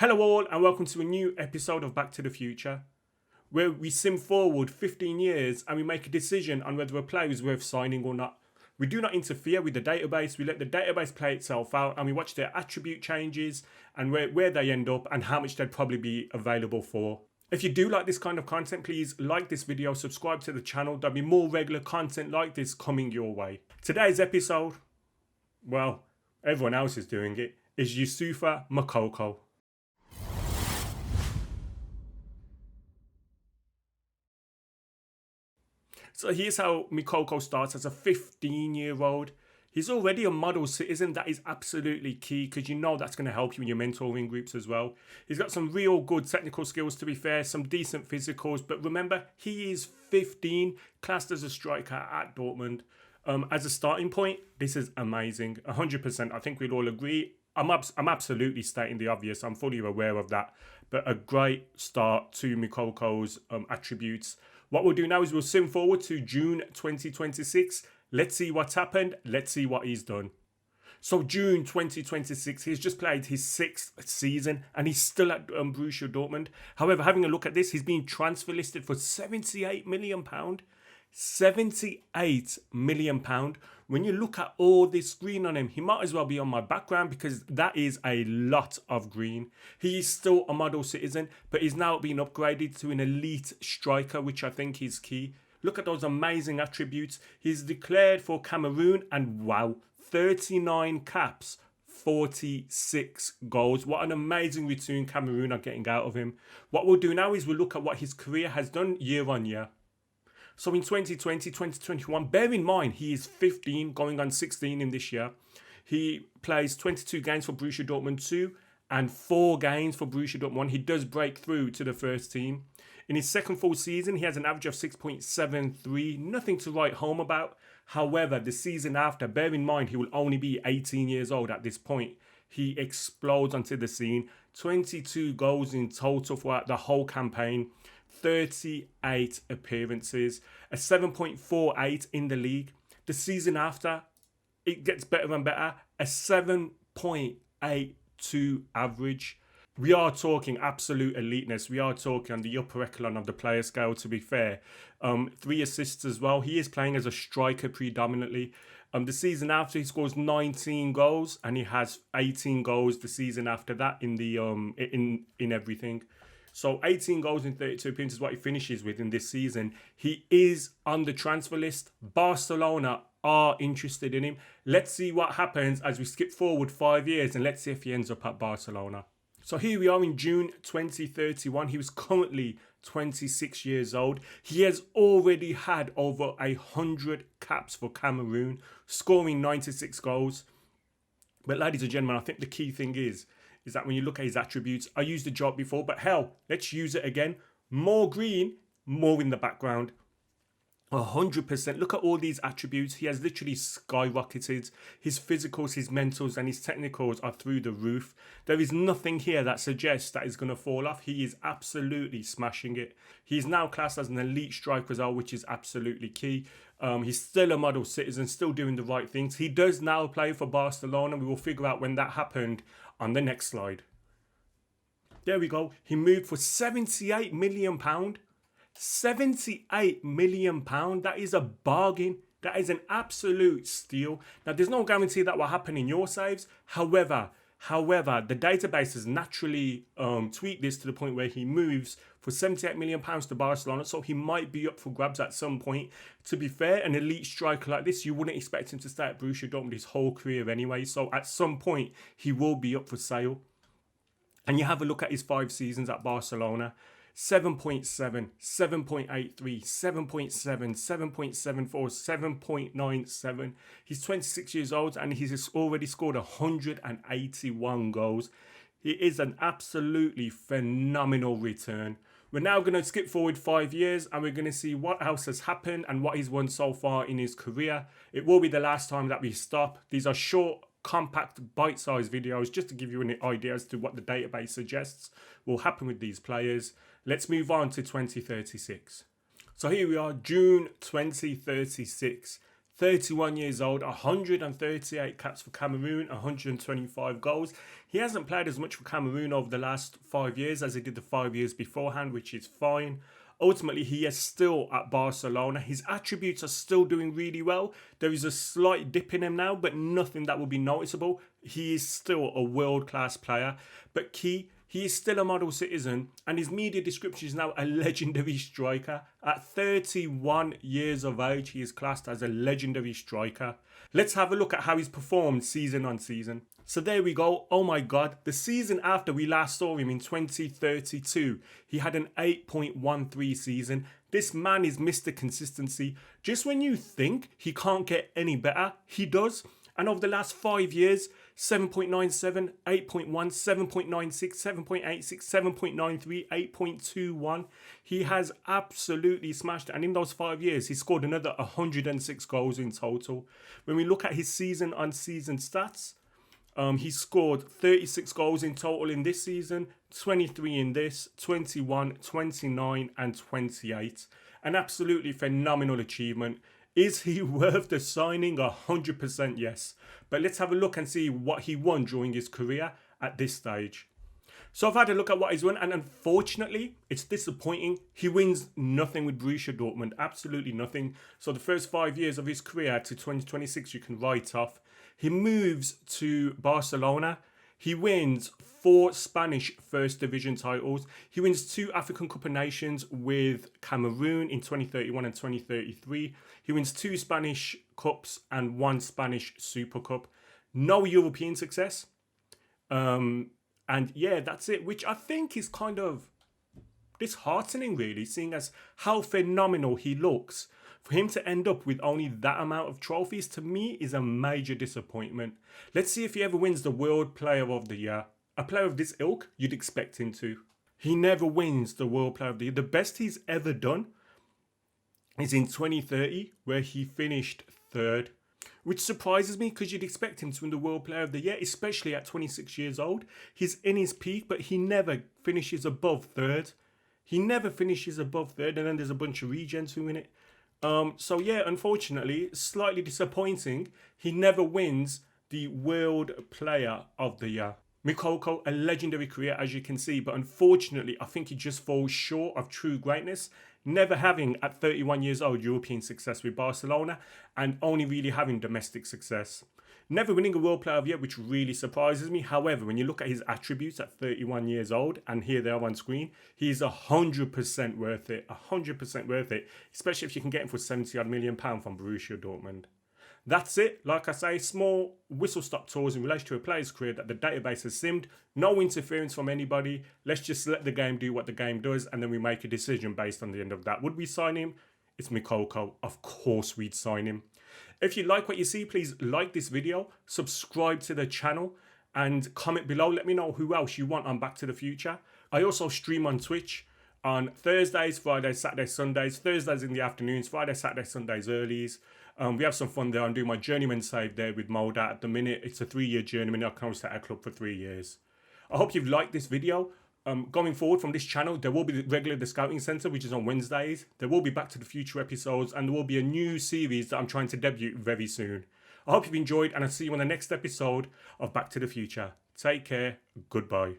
Hello all and welcome to a new episode of Back to the Future, where we sim forward 15 years and we make a decision on whether a player is worth signing or not. We do not interfere with the database, we let the database play itself out and we watch their attribute changes and where they end up and how much they'd probably be available for. If you do like this kind of content, please like this video, subscribe to the channel. There'll be more regular content like this coming your way. Today's episode, well, everyone else is doing it, is Youssofa Moukoko. So here's how Moukoko starts as a 15-year-old. He's already a model citizen. That is absolutely key because you know that's going to help you in your mentoring groups as well. He's got some real good technical skills, to be fair, some decent physicals. But remember, he is 15, classed as a striker at Dortmund. As a starting point, this is amazing. 100%. I think we'd all agree. I'm absolutely stating the obvious. I'm fully aware of that. But a great start to Moukoko's attributes. What we'll do now is we'll sim forward to June 2026. Let's see what's happened. Let's see what he's done. So June 2026, he's just played his 6th season and he's still at Borussia Dortmund. However, having a look at this, he's been transfer listed for £78 million. £78 million. When you look at all this green on him, he might as well be on my background because that is a lot of green. He is still a model citizen, but he's now been upgraded to an elite striker, which I think is key. Look at those amazing attributes. He's declared for Cameroon and wow, 39 caps, 46 goals. What an amazing return Cameroon are getting out of him. What we'll do now is we'll look at what his career has done year on year. So in 2020, 2021, bear in mind, he is 15, going on 16 in this year. He plays 22 games for Borussia Dortmund 2 and 4 games for Borussia Dortmund 1. He does break through to the first team. In his second full season, he has an average of 6.73, nothing to write home about. However, the season after, bear in mind, he will only be 18 years old at this point. He explodes onto the scene. 22 goals in total throughout the whole campaign. 38 appearances, a 7.48 in the league. The season after, it gets better and better, a 7.82 average. We are talking absolute eliteness. We are talking on the upper echelon of the player scale, to be fair. 3 assists as well. He is playing as a striker predominantly. The season after, he scores 19 goals and he has 18 goals the season after that in the in everything. So 18 goals in 32 appearances is what he finishes with in this season. He is on the transfer list. Barcelona are interested in him. Let's see what happens as we skip forward 5 years and let's see if he ends up at Barcelona. So here we are in June 2031. He was currently 26 years old. He has already had over 100 caps for Cameroon, scoring 96 goals. But ladies and gentlemen, I think the key thing is that when you look at his attributes, I used the job before, but hell, let's use it again. More green, more in the background. 100%. Look at all these attributes. He has literally skyrocketed. His physicals, his mentals, and his technicals are through the roof. There is nothing here that suggests that he's going to fall off. He is absolutely smashing it. He's now classed as an elite striker as well, which is absolutely key. He's still a model citizen, still doing the right things. He does now play for Barcelona. We will figure out when that happened on the next slide. There we go. He moved for £78 million. £78 million. That is a bargain. That is an absolute steal. Now, there's no guarantee that will happen in your saves. However, the database has naturally tweaked this to the point where he moves for £78 million to Barcelona. So he might be up for grabs at some point. To be fair, an elite striker like this, you wouldn't expect him to stay at Borussia Dortmund his whole career anyway. So at some point, he will be up for sale. And you have a look at his 5 seasons at Barcelona. 7.7, 7.83, 7.7, 7.74, 7.97. He's 26 years old and he's already scored 181 goals. He is an absolutely phenomenal return. We're now going to skip forward 5 years and we're going to see what else has happened and what he's won so far in his career. It will be the last time that we stop. These are short, compact, bite-sized videos just to give you an idea as to what the database suggests will happen with these players. Let's move on to 2036. So here we are, June 2036. 31 years old, 138 caps for Cameroon, 125 goals. He hasn't played as much for Cameroon over the last 5 years as he did the 5 years beforehand, which is fine. Ultimately, he is still at Barcelona. His attributes are still doing really well. There is a slight dip in him now, but nothing that will be noticeable. He is still a world-class player. But he is still a model citizen, and his media description is now a legendary striker. At 31 years of age, he is classed as a legendary striker. Let's have a look at how he's performed season on season. So there we go. Oh my God. The season after we last saw him in 2032, he had an 8.13 season. This man is Mr. Consistency. Just when you think he can't get any better, he does. And over the last 5 years, 7.97, 8.1, 7.96, 7.86, 7.93, 8.21. He has absolutely smashed it. And in those 5 years, he scored another 106 goals in total. When we look at his season-on-season stats, he scored 36 goals in total in this season, 23 in this, 21, 29 and 28. An absolutely phenomenal achievement. Is he worth the signing? 100% yes. But let's have a look and see what he won during his career at this stage. So I've had a look at what he's won, and unfortunately, it's disappointing. He wins nothing with Borussia Dortmund, absolutely nothing. So the first 5 years of his career to 2026, you can write off. He moves to Barcelona. He wins 4 Spanish First Division titles. He wins 2 African Cup of Nations with Cameroon in 2031 and 2033. He wins 2 Spanish Cups and 1 Spanish Super Cup. No European success. And yeah, that's it, which I think is kind of disheartening, really, seeing as how phenomenal he looks. For him to end up with only that amount of trophies, to me, is a major disappointment. Let's see if he ever wins the World Player of the Year. A player of this ilk, you'd expect him to. He never wins the World Player of the Year. The best he's ever done is in 2030, where he finished 3rd. Which surprises me, because you'd expect him to win the World Player of the Year, especially at 26 years old. He's in his peak, but he never finishes above 3rd. He never finishes above 3rd, and then there's a bunch of regens who win it. So yeah, unfortunately, slightly disappointing. He never wins the World Player of the Year. Moukoko, a legendary career, as you can see, but unfortunately, I think he just falls short of true greatness, never having, at 31 years old, European success with Barcelona, and only really having domestic success. Never winning a World Player of the Year, which really surprises me. However, when you look at his attributes at 31 years old, and here they are on screen, he's 100% worth it. 100% worth it, especially if you can get him for £70-odd million from Borussia Dortmund. That's it. Like I say, small whistle-stop tours in relation to a player's career that the database has simmed. No interference from anybody. Let's just let the game do what the game does, and then we make a decision based on the end of that. Would we sign him? It's Moukoko. Of course we'd sign him. If you like what you see, please like this video, subscribe to the channel, and comment below. Let me know who else you want on Back to the Future. I also stream on Twitch on Thursdays, Fridays, Saturdays, Sundays. Thursdays in the afternoons, Fridays, Saturdays, Sundays earlies. We have some fun there. I'm doing my journeyman save there with Molda at the minute. It's a 3-year journeyman. I can always stay at a club for 3 years. I hope you've liked this video. Going forward from this channel, there will be regular The Scouting Centre, which is on Wednesdays. There will be Back to the Future episodes, and there will be a new series that I'm trying to debut very soon. I hope you've enjoyed, and I'll see you on the next episode of Back to the Future. Take care. Goodbye.